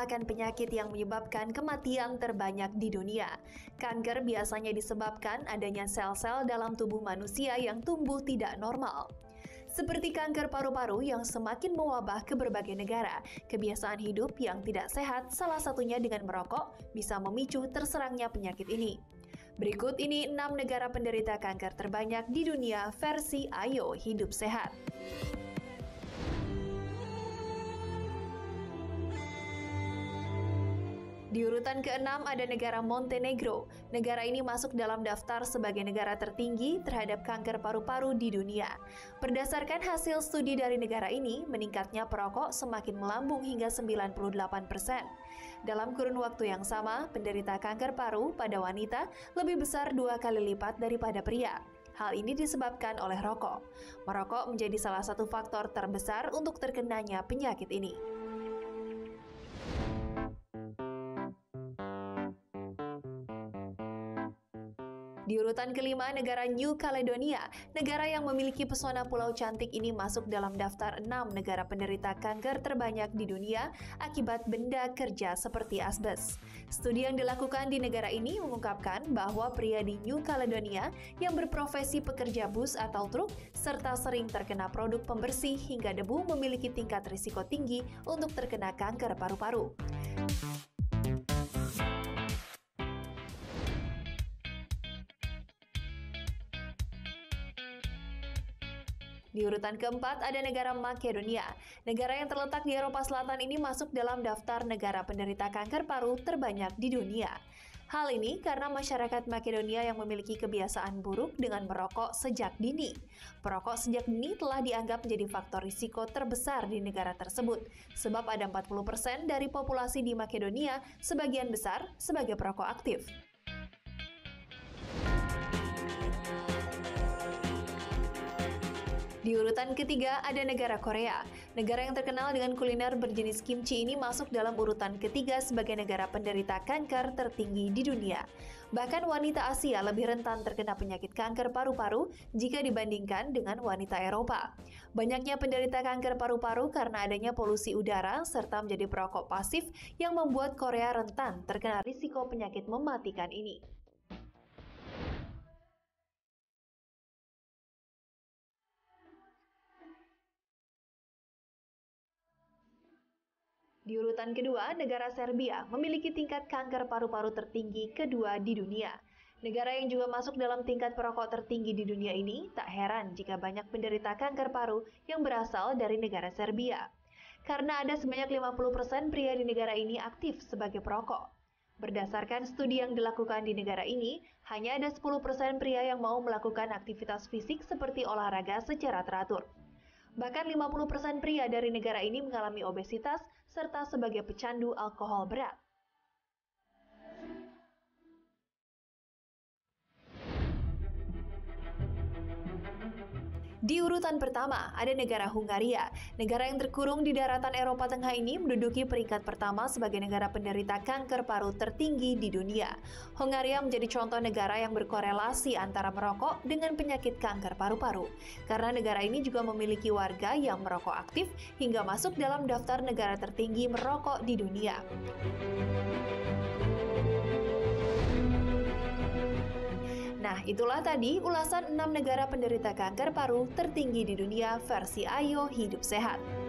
merupakan penyakit yang menyebabkan kematian terbanyak di dunia. Kanker biasanya disebabkan adanya sel-sel dalam tubuh manusia yang tumbuh tidak normal. Seperti kanker paru-paru yang semakin mewabah ke berbagai negara, kebiasaan hidup yang tidak sehat, salah satunya dengan merokok, bisa memicu terserangnya penyakit ini. Berikut ini 6 negara penderita kanker terbanyak di dunia versi Ayo Hidup Sehat. Di urutan ke-6 ada negara Montenegro. Negara ini masuk dalam daftar sebagai negara tertinggi terhadap kanker paru-paru di dunia. Berdasarkan hasil studi dari negara ini, meningkatnya perokok semakin melambung hingga 98%. Dalam kurun waktu yang sama, penderita kanker paru pada wanita lebih besar 2 kali lipat daripada pria. Hal ini disebabkan oleh rokok. Merokok menjadi salah satu faktor terbesar untuk terkenanya penyakit ini. Di urutan kelima, negara New Caledonia. Negara yang memiliki pesona pulau cantik ini masuk dalam daftar 6 negara penderita kanker terbanyak di dunia akibat benda kerja seperti asbes. Studi yang dilakukan di negara ini mengungkapkan bahwa pria di New Caledonia yang berprofesi pekerja bus atau truk serta sering terkena produk pembersih hingga debu memiliki tingkat risiko tinggi untuk terkena kanker paru-paru. Di urutan keempat ada negara Makedonia. Negara yang terletak di Eropa Selatan ini masuk dalam daftar negara penderita kanker paru terbanyak di dunia. Hal ini karena masyarakat Makedonia yang memiliki kebiasaan buruk dengan merokok sejak dini. Perokok sejak dini telah dianggap menjadi faktor risiko terbesar di negara tersebut, sebab ada 40% dari populasi di Makedonia sebagian besar sebagai perokok aktif. Di urutan ketiga ada negara Korea. Negara yang terkenal dengan kuliner berjenis kimchi ini masuk dalam urutan ketiga sebagai negara penderita kanker tertinggi di dunia. Bahkan wanita Asia lebih rentan terkena penyakit kanker paru-paru jika dibandingkan dengan wanita Eropa. Banyaknya penderita kanker paru-paru karena adanya polusi udara serta menjadi perokok pasif yang membuat Korea rentan terkena risiko penyakit mematikan ini. Di urutan kedua, negara Serbia memiliki tingkat kanker paru-paru tertinggi kedua di dunia. Negara yang juga masuk dalam tingkat perokok tertinggi di dunia ini, tak heran jika banyak penderita kanker paru yang berasal dari negara Serbia. Karena ada sebanyak 50% pria di negara ini aktif sebagai perokok. Berdasarkan studi yang dilakukan di negara ini, hanya ada 10% pria yang mau melakukan aktivitas fisik seperti olahraga secara teratur. Bahkan 50% pria dari negara ini mengalami obesitas serta sebagai pecandu alkohol berat. Di urutan pertama, ada negara Hungaria. Negara yang terkurung di daratan Eropa Tengah ini menduduki peringkat pertama sebagai negara penderita kanker paru tertinggi di dunia. Hungaria menjadi contoh negara yang berkorelasi antara merokok dengan penyakit kanker paru-paru. Karena negara ini juga memiliki warga yang merokok aktif hingga masuk dalam daftar negara tertinggi merokok di dunia. Nah, itulah tadi ulasan 6 negara penderita kanker paru tertinggi di dunia versi Ayo Hidup Sehat.